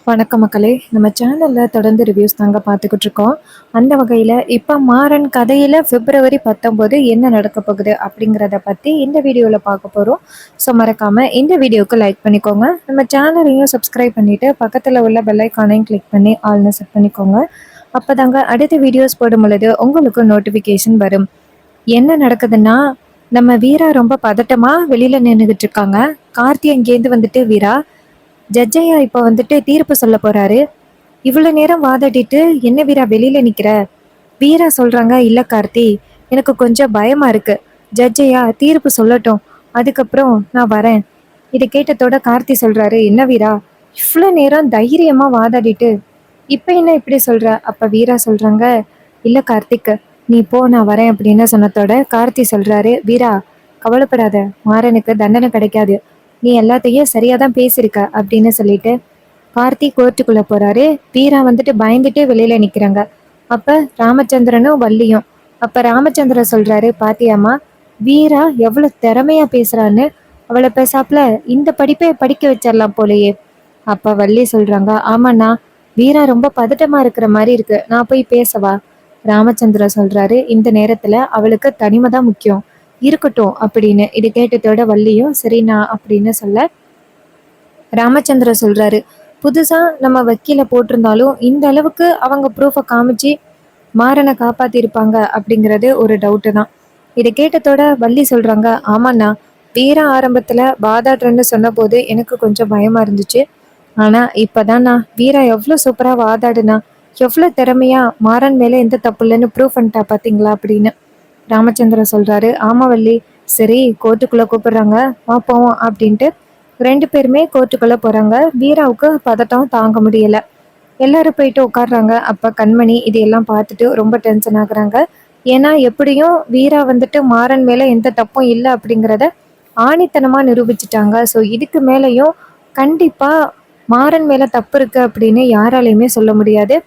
வணக்கம் மக்களே. நம்ம சேனல்ல தொடர்ந்து ரிவ்யூஸ் தாங்க பார்த்துக்கிட்டு இருக்கோம். அந்த வகையில இப்ப மாறன் கதையில பிப்ரவரி 19 என்ன நடக்க போகுது அப்படிங்கிறத பத்தி இந்த வீடியோல பார்க்க போறோம். ஸோ மறக்காம இந்த வீடியோக்கு லைக் பண்ணிக்கோங்க. நம்ம சேனலையும் சப்ஸ்கிரைப் பண்ணிட்டு பக்கத்துல உள்ள பெல் ஐக்கானையும் கிளிக் பண்ணி ஆல்னு செட் பண்ணிக்கோங்க. அப்பதாங்க அடுத்த வீடியோஸ் போடும் பொழுது உங்களுக்கு நோட்டிஃபிகேஷன் வரும். என்ன நடக்குதுன்னா, நம்ம வீரா ரொம்ப பதட்டமா வெளியில நின்னுகிட்டு இருக்காங்க. கார்த்தி அங்கேருந்து வந்துட்டு வீரா ஜட்ஜையா இப்ப வந்துட்டு தீர்ப்பு சொல்ல போறாரு. இவ்வளவு நேரம் வாதாடிட்டு என்ன வீரா வெளியில நிக்கிற? வீரா சொல்றாங்க, இல்ல கார்த்தி, எனக்கு கொஞ்சம் பயமா இருக்கு. ஜட்ஜையா தீர்ப்பு சொல்லட்டும், அதுக்கப்புறம் நான் வரேன். இதை கேட்டதோட கார்த்தி சொல்றாரு, என்ன வீரா இவ்வளவு நேரம் தைரியமா வாதாடிட்டு இப்ப என்ன இப்படி சொல்ற? அப்ப வீரா சொல்றாங்க, இல்ல கார்த்திக், நீ போ, நான் வரேன் அப்படின்னு சொன்னதோட கார்த்தி சொல்றாரு, வீரா கவலைப்படாத, மாறனுக்கு தண்டனை கிடைக்காது. நீ எல்லாத்தையும் சரியாதான் பேசியிருக்க அப்படின்னு சொல்லிட்டு கார்த்தி கோர்ட்டுக்குள்ள போறாரு. வீரா வந்துட்டு பயந்துட்டு வெளியில நிக்கிறாங்க. அப்ப ராமச்சந்திரனும் வள்ளியும். அப்ப ராமச்சந்திரன் சொல்றாரு, பாத்தியாமா வீரா எவ்வளவு திறமையா பேசுறான்னு, அவளை பேசாப்புல இந்த படிப்பை படிக்க வச்சிடலாம் போலயே. அப்ப வள்ளி சொல்றாங்க, ஆமாண்ணா, வீரா ரொம்ப பதட்டமா இருக்கிற மாதிரி இருக்கு, நான் போய் பேசவா? ராமச்சந்திரன் சொல்றாரு, இந்த நேரத்துல அவளுக்கு தனிமை தான் முக்கியம், இருக்கட்டும் அப்படின்னு. இது கேட்டதோட வள்ளியும் சரிண்ணா அப்படின்னு சொல்ல ராமச்சந்திரன் சொல்றாரு, புதுசா நம்ம வக்கீல போட்டிருந்தாலும் இந்த அளவுக்கு அவங்க ப்ரூஃபை காமிச்சு மாறனை காப்பாத்திருப்பாங்க அப்படிங்கிறது ஒரு டவுட்டு தான். இதை கேட்டதோட வள்ளி சொல்றாங்க, ஆமாண்ணா, வீரா ஆரம்பத்துல வாதாடுறேன்னு சொன்ன போது எனக்கு கொஞ்சம் பயமா இருந்துச்சு. ஆனா இப்பதானா வீரா எவ்வளவு சூப்பரா வாதாடுனா, எவ்வளவு திறமையா மாறன் மேல எந்த தப்பு இல்லைன்னு ப்ரூவ் பண்ணிட்டா பாத்தீங்களா அப்படின்னு. ராமச்சந்திரன் சொல்றாரு, ஆமா வள்ளி, சரி கோர்ட்டுக்குள்ள கூப்பிடுறாங்க, பார்ப்போம் அப்படின்ட்டு ரெண்டு பேருமே கோர்ட்டுக்குள்ள போறாங்க. வீராவுக்கு பதட்டம் தாங்க முடியல. எல்லாரும் போயிட்டு உட்காடுறாங்க. அப்ப கண்மணி இதையெல்லாம் பார்த்துட்டு ரொம்ப டென்ஷன் ஆகுறாங்க. ஏன்னா எப்படியும் வீரா வந்துட்டு மாறன் மேல எந்த தப்பும் இல்லை அப்படிங்கிறத ஆணித்தனமா நிரூபிச்சிட்டாங்க. ஸோ இதுக்கு மேலேயும் கண்டிப்பா மாறன் மேல தப்பு இருக்கு அப்படின்னு யாராலையுமே சொல்ல முடியாது.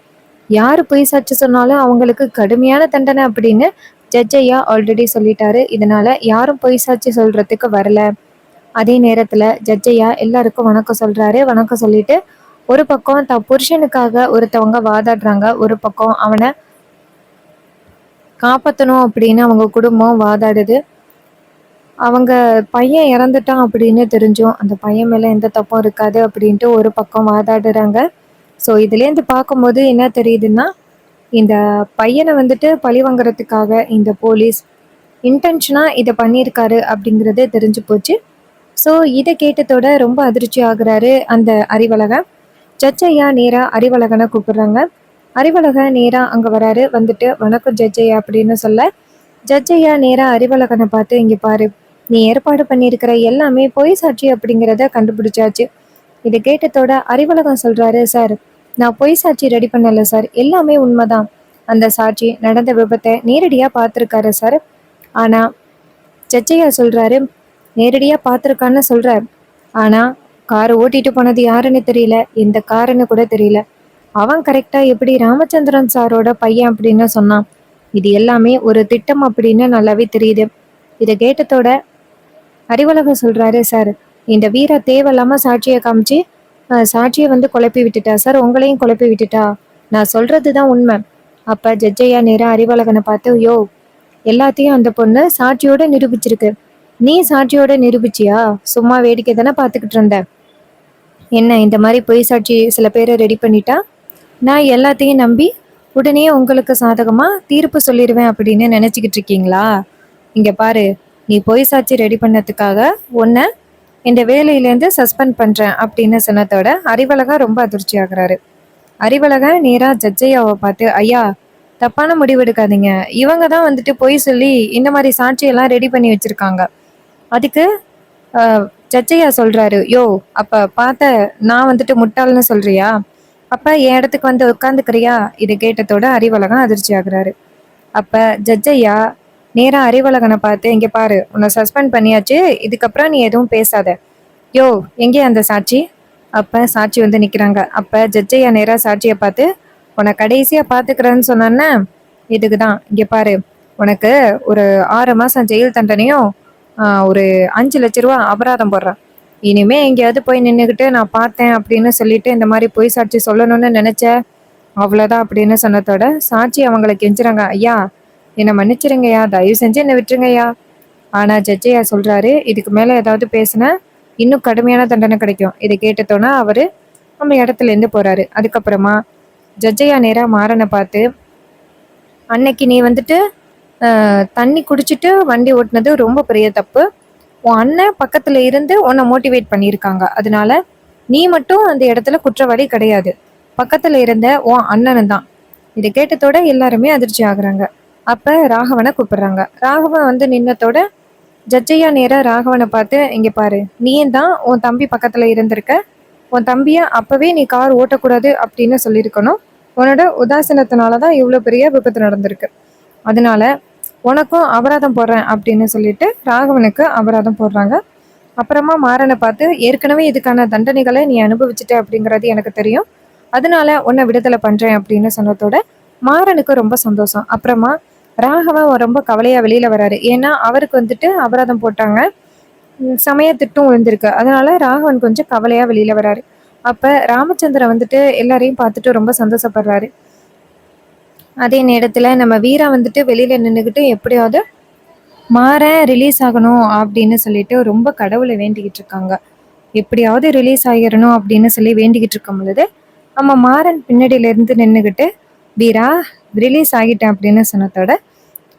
யாரு பொய் சாட்சி சொன்னாலும் அவங்களுக்கு கடுமையான தண்டனை அப்படின்னு ஜட்ஜ் ஐயா ஆல்ரெடி சொல்லிட்டாரு. இதனால யாரும் பொய் சாட்சி சொல்றதுக்கு வரல. அதே நேரத்துல ஜட்ஜ் ஐயா எல்லாருக்கும் வணக்கம் சொல்றாரு. வணக்கம் சொல்லிட்டு ஒரு பக்கம் தான் புருஷனுக்காக ஒருத்தவங்க வாதாடுறாங்க, ஒரு பக்கம் அவனை காப்பாற்றணும் அப்படின்னு அவங்க குடும்பம் வாதாடுது. அவங்க பையன் இறந்துட்டான் அப்படின்னு தெரிஞ்சும் அந்த பையன் மேல எந்த தப்பும் இருக்காது அப்படின்ட்டு ஒரு பக்கம் வாதாடுறாங்க. ஸோ இதுலேருந்து பார்க்கும்போது என்ன தெரியுதுன்னா, இந்த பையனை வந்துட்டு பழி வாங்குறதுக்காக இந்த போலீஸ் இன்டென்ஷனா இதை பண்ணியிருக்காரு அப்படிங்கிறது தெரிஞ்சு போச்சு. ஸோ இதை கேட்டதோட ரொம்ப அதிர்ச்சி ஆகுறாரு அந்த அறிவழகன். ஜட்ஜ் ஐயா நேரா அறிவழகனை கூப்பிடுறாங்க. அறிவழகன் நேரா அங்க வராரு. வந்துட்டு வணக்கம் ஜட்ஜ் ஐயா அப்படின்னு சொல்ல, ஜட்ஜ் ஐயா நேரா அறிவழகனை பார்த்து, இங்க பாரு, நீ ஏற்பாடு பண்ணியிருக்கிற எல்லாமே பொய் சாட்சி அப்படிங்கிறத கண்டுபிடிச்சாச்சு. இதை கேட்டதோட அறிவழகன் சொல்றாரு, சார், நான் பொய் சாட்சி ரெடி பண்ணல சார், எல்லாமே உண்மைதான். அந்த சாட்சி நடந்த விபத்தை நேரடியா பார்த்துருக்காரு சார். ஆனா ஜட்ஜையா சொல்றாரு, நேரடியா பார்த்துருக்கான்னு சொல்றார். ஆனா கார் ஓட்டிட்டு போனது யாருன்னு தெரியல, எந்த காருன்னு கூட தெரியல. அவன் கரெக்டா எப்படி ராமச்சந்திரன் சாரோட பையன் அப்படின்னு சொன்னான். இது எல்லாமே ஒரு திட்டம் அப்படின்னு நல்லாவே தெரியுது. இதை கேட்டதோட அறிவழகன் சொல்றாரு, சார், இந்த வீரா தேவையில்லாம சாட்சியை காமிச்சு சாட்சியை வந்து குழப்பி விட்டுட்டா சார், உங்களையும் குழப்பி விட்டுட்டா. நான் சொல்றதுதான் உண்மை. அப்ப ஜட்ஜையா நேரா அறிவழகனை பார்த்து, யோ, எல்லாத்தையும் அந்த பொண்ணு சாட்சியோட நிரூபிச்சிருக்கு. நீ சாட்சியோட நிரூபிச்சியா? சும்மா வேடிக்கை தானே பார்த்துக்கிட்டு இருந்த. என்ன இந்த மாதிரி பொய் சாட்சி சில பேரை ரெடி பண்ணிட்டா நான் எல்லாத்தையும் நம்பி உடனே உங்களுக்கு சாதகமா தீர்ப்பு சொல்லிடுவேன் அப்படின்னு நினைச்சுக்கிட்டு இருக்கீங்களா? இங்க பாரு, நீ பொய் சாட்சி ரெடி பண்ணதுக்காக உன்னை இந்த வேலையிலேருந்து சஸ்பெண்ட் பண்றேன் அப்படின்னு சொன்னதோட அறிவழகன் ரொம்ப அதிர்ச்சி ஆகுறாரு. அறிவழகன் நேரா ஜட்ஜையாவை பார்த்து, ஐயா, தப்பான முடிவு எடுக்காதீங்க. இவங்க தான் வந்துட்டு பொய் சொல்லி இந்த மாதிரி சாட்சியெல்லாம் ரெடி பண்ணி வச்சிருக்காங்க. அதுக்கு ஜட்ஜையா சொல்றாரு, யோ, அப்ப பார்த்த நான் வந்துட்டு முட்டாள்னு சொல்றியா? அப்ப என் இடத்துக்கு வந்து உட்காந்துக்கிறியா? இதை கேட்டதோட அறிவழகன் அதிர்ச்சி ஆகுறாரு. அப்ப ஜட்ஜையா நேரா அறிவழகனை பார்த்து, இங்க பாரு, உன்னை சஸ்பெண்ட் பண்ணியாச்சு, இதுக்கப்புறம் நீ எதுவும் பேசாத. யோ, எங்கே அந்த சாட்சி? அப்ப சாட்சி வந்து நிக்கிறாங்க. அப்ப ஜட்ஜையா நேரா சாட்சியை பார்த்து, உன்னை கடைசியா பாத்துக்கிறேன்னு சொன்னான்னு இதுக்குதான். இங்க பாரு, உனக்கு ஒரு 6 மாசம் ஜெயில் தண்டனையும் ஒரு 5 லட்ச ரூபா அபராதம் போடுறேன். இனிமே எங்கேயாவது போய் நின்றுக்கிட்டு நான் பார்த்தேன் அப்படின்னு சொல்லிட்டு இந்த மாதிரி பொய் சாட்சி சொல்லணும்னு நினைச்ச அவ்வளோதான் அப்படின்னு சொன்னதோட சாட்சி அவங்களை கெஞ்சுறாங்க. ஐயா என்னை மன்னிச்சிருங்கய்யா, தயவு செஞ்சு என்னை விட்டுருங்கய்யா. ஆனா ஜட்ஜையா சொல்றாரு, இதுக்கு மேல ஏதாவது பேசுனா இன்னும் கடுமையான தண்டனை கிடைக்கும். இதை கேட்டதோன்னா அவரு நம்ம இடத்துல இருந்து போறாரு. அதுக்கப்புறமா ஜட்ஜையா நேரா மாறனை பார்த்து, அன்னைக்கு நீ வந்துட்டு தண்ணி குடிச்சிட்டு வண்டி ஓட்டுனது ரொம்ப பெரிய தப்பு. உன் அண்ணன் பக்கத்துல இருந்து உன்னை மோட்டிவேட் பண்ணியிருக்காங்க. அதனால நீ மட்டும் அந்த இடத்துல குற்றவாளி கிடையாது, பக்கத்துல இருந்த உன் அண்ணனும் தான். இதை கேட்டதோட எல்லாருமே அதிர்ச்சி ஆகுறாங்க. அப்ப ராகவனை கூப்பிடுறாங்க. ராகவன் வந்து நின்னத்தோட ஜட்ஜையா நேரா ராகவனை பார்த்து, இங்க பாரு, நீயும் தான் உன் தம்பி பக்கத்துல இருந்திருக்க. உன் தம்பிய அப்பவே நீ கார் ஓட்டக்கூடாது அப்படின்னு சொல்லியிருக்கணும். உன்னோட உதாசீனத்தினாலதான் இவ்வளவு பெரிய விபத்து நடந்திருக்கு. அதனால உனக்கும் அபராதம் போடுறேன் அப்படின்னு சொல்லிட்டு ராகவனுக்கு அபராதம் போடுறாங்க. அப்புறமா மாறனை பார்த்து, ஏற்கனவே இதுக்கான தண்டனைகளை நீ அனுபவிச்சுட்ட அப்படிங்கிறது எனக்கு தெரியும், அதனால உன்னை விடுதலை பண்றேன் அப்படின்னு சொன்னதோட மாறனுக்கு ரொம்ப சந்தோஷம். அப்புறமா ராகவன் ரொம்ப கவலையா வெளியில வராரு. ஏன்னா அவருக்கு வந்துட்டு அபராதம் போட்டாங்க, சமய திட்டம் விழுந்திருக்கு. அதனால ராகவன் கொஞ்சம் கவலையா வெளியில வராரு. அப்ப ராமச்சந்திரன் வந்துட்டு எல்லாரையும் பார்த்துட்டு ரொம்ப சந்தோஷப்படுறாரு. அதே நேரத்துல நம்ம வீரா வந்துட்டு வெளியில நின்றுக்கிட்டு எப்படியாவது மாறன் ரிலீஸ் ஆகணும் அப்படின்னு சொல்லிட்டு ரொம்ப கடவுளை வேண்டிக்கிட்டு இருக்காங்க. எப்படியாவது ரிலீஸ் ஆகிடணும் அப்படின்னு சொல்லி வேண்டிக்கிட்டு இருக்கும் பொழுது நம்ம மாறன் பின்னாடியில இருந்து நின்றுக்கிட்டு, வீரா ரிலீஸ் ஆகிட்டேன் அப்படின்னு சொன்னதோட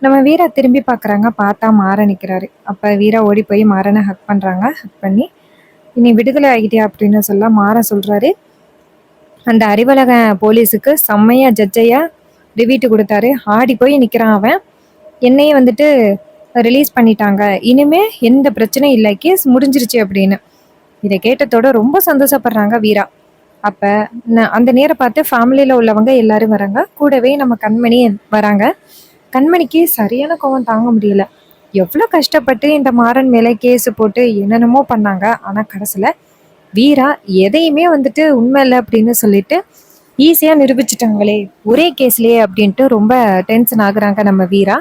நம்ம வீரா திரும்பி பார்க்குறாங்க. பார்த்தா மாறன் நிற்கிறாரு. அப்போ வீரா ஓடி போய் மாறனை ஹக் பண்ணுறாங்க. ஹக் பண்ணி, இனி விடுதலை ஆகிட்டியா அப்படின்னு சொல்ல மாறன் சொல்கிறாரு, அந்த அறிவழக போலீஸுக்கு செம்மையா ஜட்ஜையா ரிவீட்டு கொடுத்தாரு. ஆடி போய் நிற்கிறான் அவன். என்னையே வந்துட்டு ரிலீஸ் பண்ணிட்டாங்க, இனிமே எந்த பிரச்சனையும் இல்லை, கேஸ் முடிஞ்சிருச்சு அப்படின்னு. இதை கேட்டதோட ரொம்ப சந்தோஷப்படுறாங்க வீரா. அப்போ அந்த நேரம் பார்த்து ஃபேமிலியில் உள்ளவங்க எல்லாரும் வராங்க. கூடவே நம்ம கண்மணி வராங்க. கண்மணிக்கு சரியான கோவம் தாங்க முடியல. எவ்வளோ கஷ்டப்பட்டு இந்த மாறன் மேலே கேஸு போட்டு என்னென்னமோ பண்ணாங்க. ஆனால் கடைசியில் வீரா எதையுமே வந்துட்டு உண்மை இல்லை அப்படின்னு சொல்லிட்டு ஈஸியாக நிரூபிச்சிட்டாங்களே ஒரே கேஸ்லேயே அப்படின்ட்டு ரொம்ப டென்ஷன் ஆகுறாங்க நம்ம வீரா.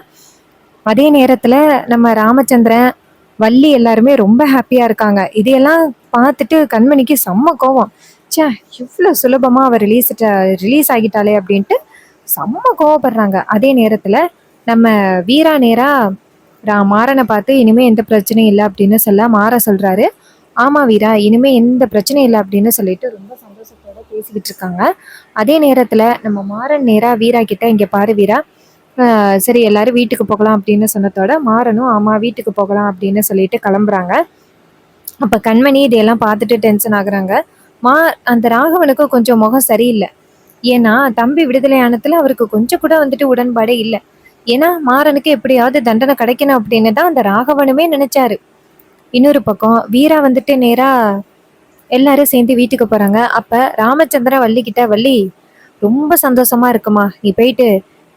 அதே நேரத்தில் நம்ம ராமச்சந்திரன், வள்ளி எல்லாருமே ரொம்ப ஹாப்பியாக இருக்காங்க. இதையெல்லாம் பார்த்துட்டு கண்மணிக்கு செம்ம கோவம். சே, இவ்வளோ சுலபமாக அவள் ரிலீஸ் ஆகிட்டாளே அப்படின்ட்டு செம்ம கோவப்படுறாங்க. அதே நேரத்தில் நம்ம வீரா நேரா மாறனை பார்த்து, இனிமே எந்த பிரச்சனையும் இல்லை அப்படின்னு சொல்ல மாற சொல்றாரு. ஆமா வீரா, இனிமே எந்த பிரச்சனையும் இல்லை அப்படின்னு சொல்லிட்டு ரொம்ப சந்தோஷத்தோட பேசிக்கிட்டு இருக்காங்க. அதே நேரத்துல நம்ம மாறன் நேரா வீரா கிட்ட, இங்க பாரு வீரா, சரி எல்லாரும் வீட்டுக்கு போகலாம் அப்படின்னு சொன்னதோட மாறனும் ஆமா வீட்டுக்கு போகலாம் அப்படின்னு சொல்லிட்டு கிளம்புறாங்க. அப்ப கண்மணி இதையெல்லாம் பார்த்துட்டு டென்ஷன் ஆகுறாங்க. அந்த ராகவனுக்கு கொஞ்சம் முகம் சரியில்லை. ஏன்னா தம்பி விடுதலையானத்துல அவருக்கு கொஞ்சம் கூட வந்துட்டு உடன்பாடே இல்லை. ஏன்னா மாறனுக்கு எப்படியாவது தண்டனை கிடைக்கணும் அப்படின்னு தான் அந்த ராகவனுமே நினைச்சாரு. இன்னொரு பக்கம் வீரா வந்துட்டு நேரா எல்லாரும் சேர்ந்து வீட்டுக்கு போறாங்க. அப்ப ராமச்சந்திரன் வள்ளி கிட்ட, வள்ளி ரொம்ப சந்தோஷமா இருக்குமா, நீ போயிட்டு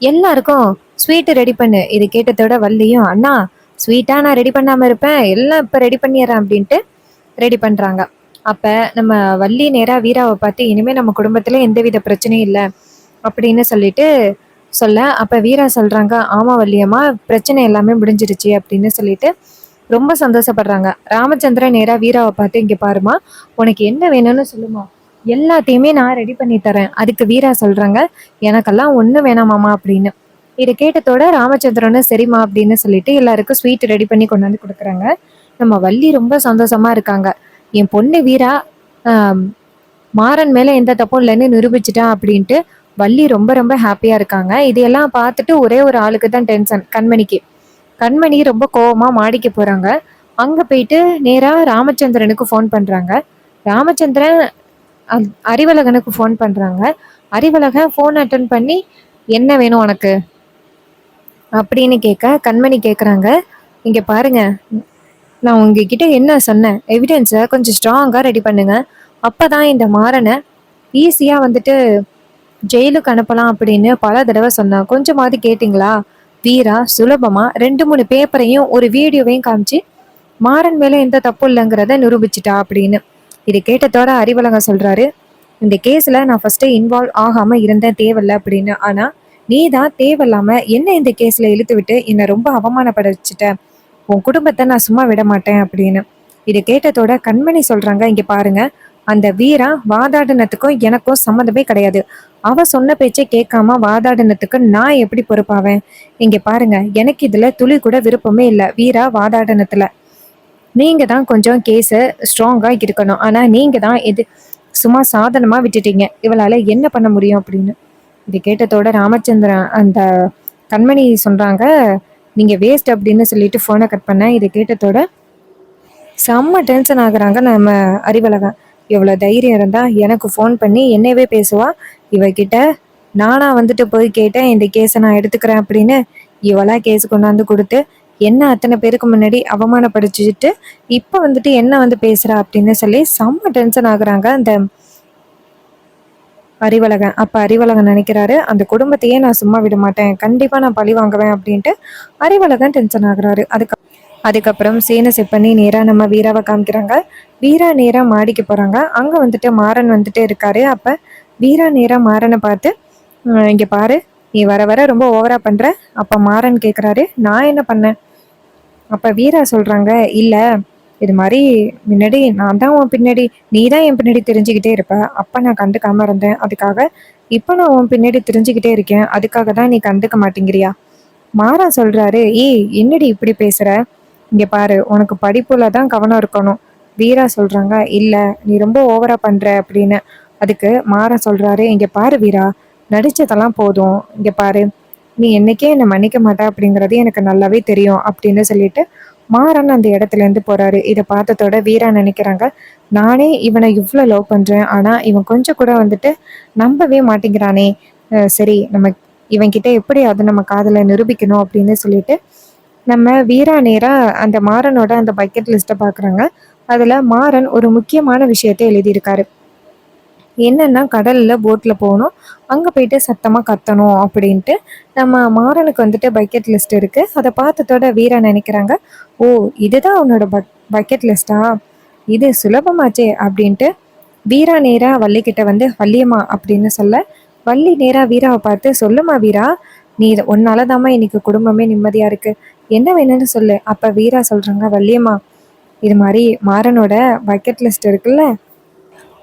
எல்லாருக்கும் ஸ்வீட்டு ரெடி பண்ணு. இது கேட்டதோட வள்ளியும், அண்ணா ஸ்வீட்டா நான் ரெடி பண்ணாம இருப்பேன், எல்லாம் இப்ப ரெடி பண்ணிடுறேன் அப்படின்ட்டு ரெடி பண்றாங்க. அப்ப நம்ம வள்ளி நேரா வீராவை பார்த்து, இனிமே நம்ம குடும்பத்துல எந்தவித பிரச்சனையும் இல்லை அப்படின்னு சொல்லிட்டு சொல்ல, அப்ப வீரா சொல்றாங்க, ஆமா வள்ளியம்மா, பிரச்சனை எல்லாமே முடிஞ்சிருச்சு அப்படின்னு சொல்லிட்டு ரொம்ப சந்தோஷப்படுறாங்க. ராமச்சந்திரன் நேரா வீராவை பார்த்து, இங்க பாருமா, உனக்கு என்ன வேணும்னு சொல்லுமா, எல்லாத்தையுமே நான் ரெடி பண்ணி தரேன். அதுக்கு வீரா சொல்றாங்க, எனக்கெல்லாம் ஒன்றும் வேணாமாமா அப்படின்னு. இதை கேட்டதோட ராமச்சந்திரனும் சரிம்மா அப்படின்னு சொல்லிட்டு எல்லாருக்கும் ஸ்வீட் ரெடி பண்ணி கொண்டாந்து கொடுக்குறாங்க. நம்ம வள்ளி ரொம்ப சந்தோஷமா இருக்காங்க. என் பொண்ணு வீரா மாறன் மேல எந்த தப்பும் இல்லைன்னு நிரூபிச்சிட்டான் அப்படின்ட்டு வள்ளி ரொம்ப ரொம்ப ஹாப்பியா இருக்காங்க. இதையெல்லாம் பார்த்துட்டு ஒரே ஒரு ஆளுக்கு தான் டென்ஷன், கண்மணிக்கு. கண்மணி ரொம்ப கோவமா மாடிக்கு போறாங்க. அங்க போயிட்டு நேரா ராமச்சந்திரனுக்கு ஃபோன் பண்றாங்க. ராமச்சந்திரன் அறிவழகனுக்கு ஃபோன் பண்றாங்க. அறிவழகன் ஃபோன் அட்டன் பண்ணி, என்ன வேணும் உனக்கு அப்படின்னு கேட்க, கண்மணி கேட்குறாங்க, இங்க பாருங்க, நான் உங்ககிட்ட என்ன சொன்னேன், எவிடன்ஸை கொஞ்சம் ஸ்ட்ராங்காக ரெடி பண்ணுங்க, அப்பதான் இந்த மாறனை ஈஸியாக வந்துட்டு ஜெயிலுக்கு அனுப்பலாம் அப்படின்னு பல தடவை சொன்னேன், கொஞ்சமாவது கேட்டிங்களா? வீரா சுலபமா 2-3 பேப்பரையும் ஒரு வீடியோவையும் காமிச்சு மாறன் மேல எந்த தப்பும் இல்லைங்கிறத நிரூபிச்சிட்டா அப்படின்னு. இது கேட்டதோட அறிவழகன் சொல்றாரு, இந்த கேஸ்ல நான் ஃபர்ஸ்ட் இன்வால்வ் ஆகாம இருந்தேன், தேவையில்ல அப்படின்னு. ஆனா நீ தான் தேவையில்லாம என்ன இந்த கேஸ்ல இழுத்து விட்டு என்னை ரொம்ப அவமானப்பட வச்சுட்ட, உன் குடும்பத்தை நான் சும்மா விட மாட்டேன் அப்படின்னு. இதை கேட்டதோட கண்மணி சொல்றாங்க, இங்க பாருங்க, அந்த வீரா வாதாடினத்துக்கும் எனக்கும் சம்மந்தமே கிடையாது. அவ சொன்ன பேச்சை கேட்காம வாதாடினத்துக்கு நான் எப்படி பொறுப்பாவேன்? இங்க பாருங்க, எனக்கு இதுல துளி கூட விருப்பமே இல்ல வீரா வாதாடினத்துல. நீங்க தான் கொஞ்சம் கேஸ ஸ்ட்ராங்கா இருக்கணும். ஆனா நீங்க தான் இது சும்மா சாதனமா விட்டுட்டீங்க. இவளால என்ன பண்ண முடியும் அப்படின்னு. இது கேட்டதோட ராமச்சந்திரன் அந்த கண்மணி சொல்றாங்க, நீங்க வேஸ்ட் அப்படின்னு சொல்லிட்டு போனை கட் பண்ண. இதை கேட்டதோட செம்ம டென்ஷன் ஆகுறாங்க நம்ம அறிவழகன். எவ்வளவு தைரியம் இருந்தா எனக்கு ஃபோன் பண்ணி என்னையவே பேசுவா, இவகிட்ட நானா வந்துட்டு போய் கேட்டேன் இந்த கேஸை நான் எடுத்துக்கிறேன் அப்படின்னு. இவளா கேஸ் கொண்டாந்து கொடுத்து என்ன அத்தனை பேருக்கு முன்னாடி அவமானப்படுத்திட்டு இப்ப வந்துட்டு என்ன வந்து பேசுறா அப்படின்னு சொல்லி செம்ம டென்ஷன் ஆகுறாங்க அந்த அறிவழகன். அப்ப அறிவழகன் நினைக்கிறாரு, அந்த குடும்பத்தையே நான் சும்மா விட மாட்டேன், கண்டிப்பா நான் பழி வாங்குவேன் அப்படின்ட்டு அறிவழகன் டென்ஷன் ஆகுறாரு. அதுக்கப்புறம் சீனை செட் பண்ணி நேரா நம்ம வீராவை காமிக்கிறாங்க. வீரா நேரா மாடிக்கு போறாங்க. அங்க வந்துட்டு மாறன் வந்துட்டு இருக்காரு. அப்ப வீரா நேரா மாறனை பார்த்து, இங்க பாரு, நீ வர வர ரொம்ப ஓவரா பண்ற." அப்ப மாறன் கேக்குறாரு, நான் என்ன பண்ணேன்? அப்ப வீரா சொல்றாங்க, இல்ல, இது மாதிரி முன்னாடி நான் தான் உன் பின்னாடி, நீ தான் என் பின்னாடி தெரிஞ்சுக்கிட்டே இருப்ப, அப்ப நான் கண்டுக்காம இருந்தேன், அதுக்காக இப்ப நான் உன் பின்னாடி தெரிஞ்சுக்கிட்டே இருக்கேன், அதுக்காக தான் நீ கண்டுக்க மாட்டேங்கிறியா? மாறா சொல்றாரு, ஏய் என்னடி இப்படி பேசுற? இங்க பாரு, உனக்கு படிப்புல தான் கவனம் இருக்கணும். வீரா சொல்றாங்க, இல்ல, நீ ரொம்ப ஓவரா பண்ற அப்படின்னு. அதுக்கு மாறா சொல்றாரு, இங்க பாரு வீரா, நடிச்சதெல்லாம் போதும், இங்க பாரு, நீ என்னைக்கே என்னை மன்னிக்க மாட்ட அப்படிங்கிறது எனக்கு நல்லாவே தெரியும் அப்படின்னு சொல்லிட்டு மாறன் அந்த இடத்துல இருந்து போறாரு. இதை பார்த்ததோட வீரா நினைக்கிறாங்க, நானே இவனை இவ்வளோ லவ் பண்றேன், ஆனா இவன் கொஞ்சம் கூட வந்துட்டு நம்பவே மாட்டேங்கிறானே. சரி, நம்ம இவன்கிட்ட எப்படி அதை நம்ம காதலை நிரூபிக்கணும் அப்படின்னு சொல்லிட்டு நம்ம வீரா நேரா அந்த மாறனோட அந்த பக்கெட் லிஸ்ட்டை பார்க்குறாங்க. அதுல மாறன் ஒரு முக்கியமான விஷயத்தை எழுதியிருக்காரு. என்னன்னா கடல்ல போட்ல போகணும், அங்க போயிட்டு சத்தமா கத்தணும் அப்படின்ட்டு நம்ம மாறனுக்கு வந்துட்டு பக்கெட் லிஸ்ட் இருக்கு. அதை பார்த்ததோட வீரா நினைக்கிறாங்க, ஓ, இதுதான் உன்னோட பக்கெட் லிஸ்டா, இது சுலபமாச்சே அப்படின்ட்டு வீரா நேரா வள்ளி கிட்ட வந்து, வள்ளியம்மா அப்படின்னு சொல்ல, வள்ளி நேரா வீராவை பார்த்து, சொல்லுமா வீரா, நீ உன்னாலதாம்மா இன்னைக்கு குடும்பமே நிம்மதியா இருக்கு, என்ன வேணும்னு சொல்லு. அப்ப வீரா சொல்றாங்க, வள்ளியம்மா, இது மாதிரி மாறனோட பக்கெட் லிஸ்ட் இருக்குல்ல,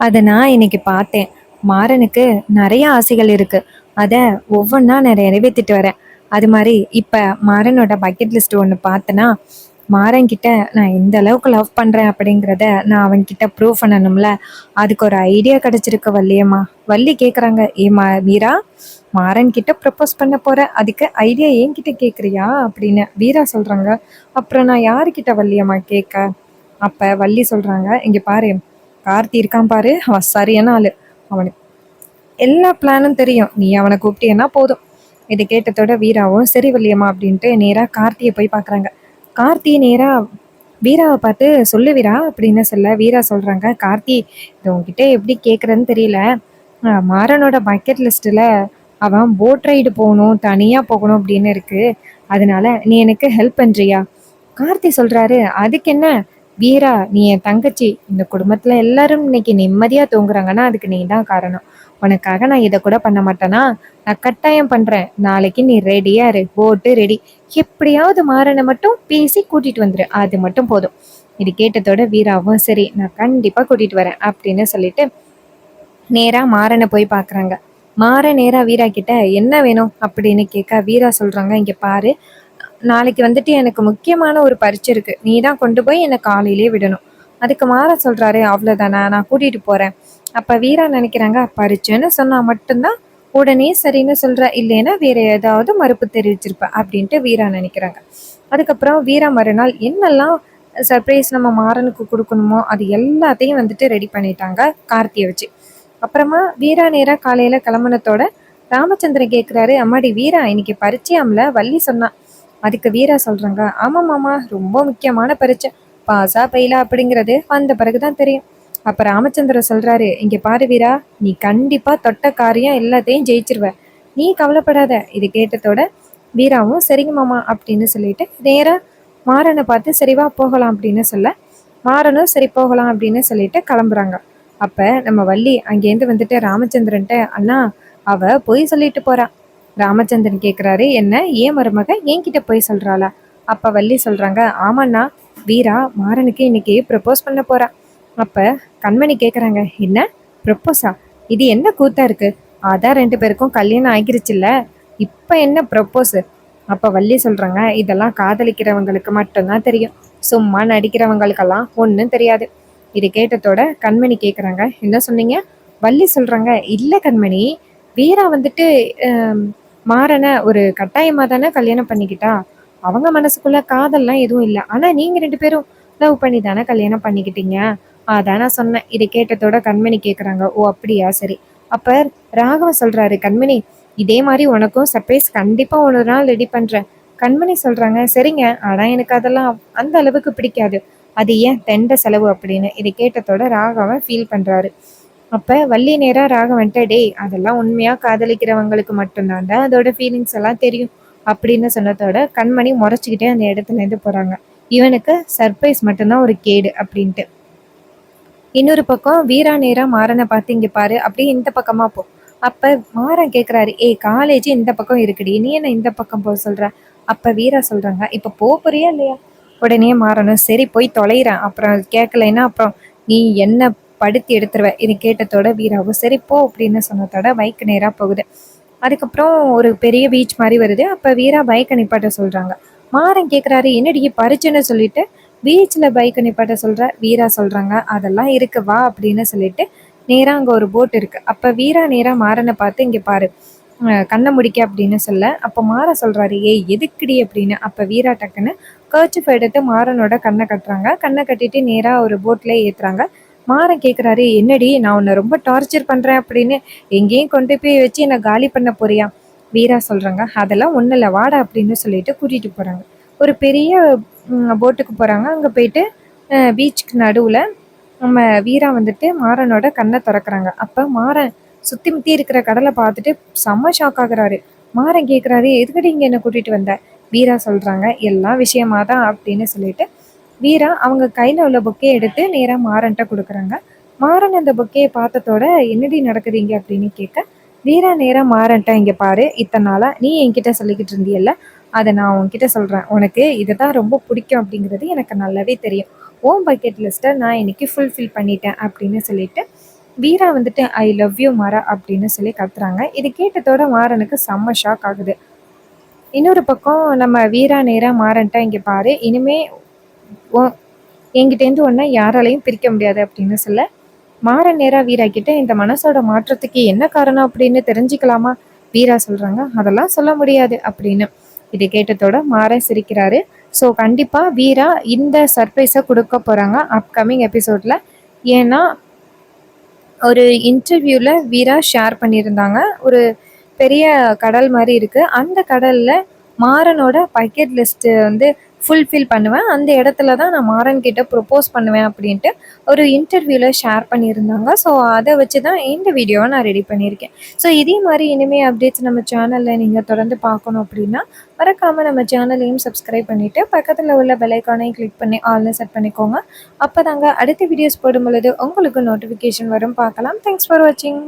அதை நான் இன்னைக்கு பார்த்தேன். மாறனுக்கு நிறைய ஆசைகள் இருக்கு, அதை ஒவ்வொன்றா நான் நிறைவேற்றிட்டு வரேன். அது மாதிரி இப்போ மாறனோட பக்கெட் லிஸ்ட் ஒன்று பார்த்தேன்னா, மாறன் கிட்ட நான் எந்த அளவுக்கு லவ் பண்ணுறேன் அப்படிங்கிறத நான் அவன்கிட்ட ப்ரூவ் பண்ணணும்ல, அதுக்கு ஒரு ஐடியா கிடைச்சிருக்கு வள்ளியம்மா. வள்ளி கேட்குறாங்க, ஏமா வீரா, மாறன் கிட்ட ப்ரப்போஸ் பண்ண போற, அதுக்கு ஐடியா என்கிட்ட கேட்குறியா அப்படின்னு வீரா சொல்கிறாங்க. அப்புறம் நான் யாருக்கிட்ட வள்ளியம்மா கேட்க? அப்போ வள்ளி சொல்கிறாங்க, இங்கே பாரு, கார்த்தி இருக்கான் பாரு, அவன் சரியான ஆளு, அவனுக்கு எல்லா பிளானும் தெரியும், நீ அவனை கூப்பிட்டேன்னா போதும். இதை கேட்டதோட வீராவும் சரி வள்ளியம்மா அப்படின்ட்டு நேராக கார்த்தியை போய் பார்க்குறாங்க. கார்த்தி நேராக வீராவை பார்த்து, சொல்லு வீரா அப்படின்னு சொல்ல, வீரா சொல்கிறாங்க, கார்த்தி, இது உங்ககிட்ட எப்படி கேட்குறேன்னு தெரியல, மாறனோட பக்கெட் லிஸ்ட்டில் அவன் போட் ரைடு போகணும், தனியாக போகணும் அப்படின்னு இருக்கு, அதனால நீ எனக்கு ஹெல்ப் பண்ணுறியா? கார்த்தி சொல்கிறாரு, அதுக்கு என்ன வீரா, நீ என் தங்கச்சி, இந்த குடும்பத்தில் எல்லாரும் இன்னைக்கு நிம்மதியாக தூங்குறாங்கன்னா அதுக்கு நீ தான் காரணம், உனக்காக நான் இதை கூட பண்ண மாட்டேனா? நான் கட்டாயம் பண்ணுறேன், நாளைக்கு நீ ரெடியாக இரு, போட்டு ரெடி, எப்படியாவது மாறனை மட்டும் பேசி கூட்டிகிட்டு வந்துரு, அது மட்டும் போதும். இது கேட்டதோட வீராவும் சரி, நான் கண்டிப்பாக கூட்டிகிட்டு வரேன் அப்படின்னு சொல்லிட்டு நேராக மாறனை போய் பார்க்குறாங்க. மாறன் நேராக வீரா கிட்ட என்ன வேணும் அப்படின்னு கேட்க, வீரா சொல்கிறாங்க, இங்கே பாரு, நாளைக்கு வந்துட்டு எனக்கு முக்கியமான ஒரு பரீட்சை இருக்குது, நீ தான் கொண்டு போய் என்னை காலையிலே விடணும். அதுக்கு மாறன் சொல்கிறாரு, அவ்வளோதானே, நான் கூட்டிகிட்டு போகிறேன். அப்போ வீரா நினைக்கிறாங்க, பரீட்சைன்னு சொன்னால் மட்டும்தான் உடனே சரின்னு சொல்கிற, இல்லைன்னா வேற ஏதாவது மறுப்பு தெரிவிச்சிருப்ப அப்படின்ட்டு வீரா நினைக்கிறாங்க. அதுக்கப்புறம் வீரா மறுநாள் என்னெல்லாம் சர்ப்ரைஸ் நம்ம மாறனுக்கு கொடுக்கணுமோ அது எல்லாத்தையும் வந்துட்டு ரெடி பண்ணிட்டாங்க கார்த்தியை வச்சு. அப்புறமா வீரா நேராக காலையில் கிளம்புனத்தோட ராமச்சந்திரன் கேட்குறாரு, அம்மாடி வீரா, இன்னைக்கு பரீட்சையாம்ல வள்ளி சொன்னா. அதுக்கு வீரா சொல்கிறாங்க, ஆமாம் மாமா, ரொம்ப முக்கியமான பரீட்சை, பாஸா பெயிலா அப்படிங்கிறது வந்த பிறகு தான் தெரியும். அப்போ ராமச்சந்திரன் சொல்கிறாரு, இங்கே பாரு வீரா, நீ கண்டிப்பாக தொட்ட காரியம் எல்லாத்தையும் ஜெயிச்சிருவ, நீ கவலைப்படாத. இது கேட்டதோட வீராவும் சரிங்க மாமா அப்படின்னு சொல்லிட்டு நேராக மாறனை பார்த்து சரிவா போகலாம் அப்படின்னு சொல்ல, மாறனும் சரி போகலாம் அப்படின்னு சொல்லிட்டு கிளம்புறாங்க. அப்போ நம்ம வள்ளி அங்கேருந்து வந்துட்டு ராமச்சந்திரன்ட்ட, அண்ணா, அவ பொய் சொல்லிட்டு போறா. ராமச்சந்திரன் கேட்குறாரு, என்ன, ஏன் மருமக என்கிட்ட போய் சொல்கிறாளா? அப்போ வள்ளி சொல்கிறாங்க, ஆமாண்ணா, வீரா மாறனுக்கு இன்னைக்கு ப்ரப்போஸ் பண்ண போறா. அப்ப கண்மணி கேக்குறாங்க, என்ன ப்ரப்போஸா? இது என்ன கூத்தா இருக்கு? அதான் 2 பேருக்கும் கல்யாணம் ஆகிருச்சுல்ல, இப்ப என்ன ப்ரப்போஸ்? அப்ப வள்ளி சொல்றாங்க, இதெல்லாம் காதலிக்கிறவங்களுக்கு மட்டும்தான் தெரியும், சும்மா நடிக்கிறவங்களுக்கெல்லாம் ஒன்றும் தெரியாது. இது கேட்டதோட கண்மணி கேக்குறாங்க, என்ன சொன்னீங்க? வள்ளி சொல்றாங்க, இல்ல கண்மணி, வீரா வந்துட்டு மாறனை ஒரு கட்டாயமா தானே கல்யாணம் பண்ணிக்கிட்டா. அவங்க மனசுக்குள்ள காதல்லாம் எதுவும் இல்லை, ஆனா நீங்க 2 பேரும் லவ் பண்ணி தானே கல்யாணம் பண்ணிக்கிட்டீங்க. அதான் நான் சொன்னேன். இதை கேட்டதோட கண்மணி கேக்குறாங்க, ஓ அப்படியா, சரி. அப்ப ராகவ சொல்றாரு, கண்மணி இதே மாதிரி உனக்கும் சர்ப்ரைஸ் கண்டிப்பா ஒரு நாள் ரெடி பண்றேன். கண்மணி சொல்றாங்க, சரிங்க, ஆனா எனக்கு அதெல்லாம் அந்த அளவுக்கு பிடிக்காது, அது ஏன் தெண்ட செலவு அப்படின்னு. இதை கேட்டதோட ராகவன் ஃபீல் பண்றாரு. அப்ப வள்ளி நேரா ராகவன்ட்ட, டேய் அதெல்லாம் உண்மையா காதலிக்கிறவங்களுக்கு மட்டும்தான்டா அதோட ஃபீலிங்ஸ் எல்லாம் தெரியும் அப்படின்னு சொன்னதோட கண்மணி முறைச்சிக்கிட்டே அந்த இடத்துல இருந்து போறாங்க. இவனுக்கு சர்ப்ரைஸ் மட்டும்தான் ஒரு கேடு அப்படின்ட்டு. இன்னொரு பக்கம் வீரா நேரா மாறனை பார்த்து, இங்க பாரு அப்படியே இந்த பக்கமா போ. அப்ப மாறன் கேக்குறாரு, ஏய் காலேஜ் இந்த பக்கம் இருக்குடி, நீ என்ன இந்த பக்கம் போக சொல்ற? அப்ப வீரா சொல்றாங்க, இப்ப போறியா இல்லையா? உடனே மாறணும், சரி போய் தொலைறேன், அப்புறம் கேட்கலைன்னா அப்புறம் நீ என்ன படுத்தி எடுத்துருவ. இது கேட்டதோட வீராவும் சரி போ அப்படின்னு சொன்னதோட பைக் நேரா போகுது. அதுக்கப்புறம் ஒரு பெரிய பீச் மாதிரி வருது. அப்ப வீரா பைக்கை நிப்பாட்ட சொல்றாங்க. மாறன் கேக்குறாரு, என்னடி பறிச்சுன்னு சொல்லிட்டு பீச்ல பைக்கை நிப்பாட்ட சொல்ற? வீரா சொல்றாங்க, அதெல்லாம் இருக்கு வா அப்படின்னு சொல்லிட்டு நேரா அங்க ஒரு போட் இருக்கு. அப்ப வீரா நேரா மாறனை பார்த்து, இங்க பாரு கண்ணை முடிக்க அப்படின்னு சொல்ல, அப்ப மாற சொல்றாரு, ஏய் எதுக்குடி அப்படின்னு. அப்ப வீரா டக்குன்னு கர்ச்சிஃப் எடுத்து மாறனோட கண்ணை கட்டுறாங்க. கண்ணை கட்டிட்டு நேரா ஒரு போட்ல ஏத்துறாங்க. மாறன் கேக்குறாரு, என்னடி நான் உன்னை ரொம்ப டார்ச்சர் பண்றேன் அப்படின்னு எங்கேயும் கொண்டு போய் வச்சு என்னை காலி பண்ண போறியா? வீரா சொல்றாங்க, அதெல்லாம் ஒன்றும் இல்லை வாடா அப்படின்னு சொல்லிட்டு கூட்டிட்டு போறாங்க. ஒரு பெரிய போட்டுக்கு போறாங்க. அங்க போயிட்டு பீச்சுக்கு நடுவுல நம்ம வீரா வந்துட்டு மாறனோட கண்ணை திறக்கிறாங்க. அப்ப மாறன் சுத்தி முத்தி இருக்கிற கடலை பார்த்துட்டு செம்ம ஷாக் ஆகுறாரு. மாறன் கேட்குறாரு, எதுக்கடி இங்க என்ன கூட்டிட்டு வந்த? வீரா சொல்றாங்க, எல்லாம் விஷயமா தான் அப்படின்னு சொல்லிட்டு வீரா அவங்க கையில உள்ள பொக்கையை எடுத்து நேரா மாறன்ட்ட கொடுக்குறாங்க. மாறன் அந்த பொக்கையை பார்த்ததோட, என்னடி நடக்குதுங்க அப்படின்னு கேட்க, வீரா நேரா மாறன்ட்ட, இங்க பாரு இத்தனை நாளா நீ என்கிட்ட சொல்லிக்கிட்டு இருந்தியல்ல, அதை நான் உன்கிட்ட சொல்றேன், உனக்கு இதுதான் ரொம்ப பிடிக்கும் அப்படிங்கிறது எனக்கு நல்லாவே தெரியும், ஓம் பக்கெட் லிஸ்ட்டை நான் இன்னைக்கு ஃபுல்ஃபில் பண்ணிட்டேன் அப்படின்னு சொல்லிட்டு வீரா வந்துட்டு ஐ லவ் யூ மாறா அப்படின்னு சொல்லி கத்துறாங்க. இது கேட்டதோட மாறனுக்கு செம்ம ஷாக் ஆகுது. இன்னொரு பக்கம் நம்ம வீரா நேரா மாறன்ட்ட, இங்க பாரு இனிமே என்கிட்டேருந்து ஒன்றை யாராலையும் பிரிக்க முடியாது அப்படின்னு சொல்ல, மாறன் நேரா வீரா கிட்ட, இந்த மனசோட மாற்றத்துக்கு என்ன காரணம் அப்படின்னு தெரிஞ்சுக்கலாமா? வீரா சொல்றாங்க, அதெல்லாம் சொல்ல முடியாது அப்படின்னு. இதை கேட்டதோட மாறன் சிரிக்கிறாரு. ஸோ கண்டிப்பா வீரா இந்த சர்ப்ரைஸை கொடுக்க போறாங்க அப்கமிங் எபிசோட்ல. ஏன்னா ஒரு இன்டர்வியூல வீரா ஷேர் பண்ணியிருந்தாங்க, ஒரு பெரிய கடல் மாதிரி இருக்கு, அந்த கடல்ல மாறனோட பக்கெட் லிஸ்ட் வந்து ஃபுல்ஃபில் பண்ணுவேன், அந்த இடத்துல தான் நான் மாறன் கிட்ட ப்ரொப்போஸ் பண்ணுவேன் அப்படின்ட்டு ஒரு இன்டர்வியூல ஷேர் பண்ணியிருந்தாங்க. ஸோ அதை வச்சு தான் இந்த வீடியோவை நான் ரெடி பண்ணியிருக்கேன். ஸோ இதே மாதிரி இனிமேல் அப்டேட்ஸ் நம்ம சேனலில் நீங்கள் தொடர்ந்து பார்க்கணும் அப்படின்னா மறக்காமல் நம்ம சேனலையும் சப்ஸ்கிரைப் பண்ணிவிட்டு பக்கத்தில் உள்ள பெல் ஐக்கானையும் கிளிக் பண்ணி ஆல்னு செட் பண்ணிக்கோங்க. அப்போ தாங்க அடுத்த வீடியோஸ் போடும் பொழுது உங்களுக்கு நோட்டிஃபிகேஷன் வரும். பார்க்கலாம். தேங்க்ஸ் ஃபார் வாட்சிங்.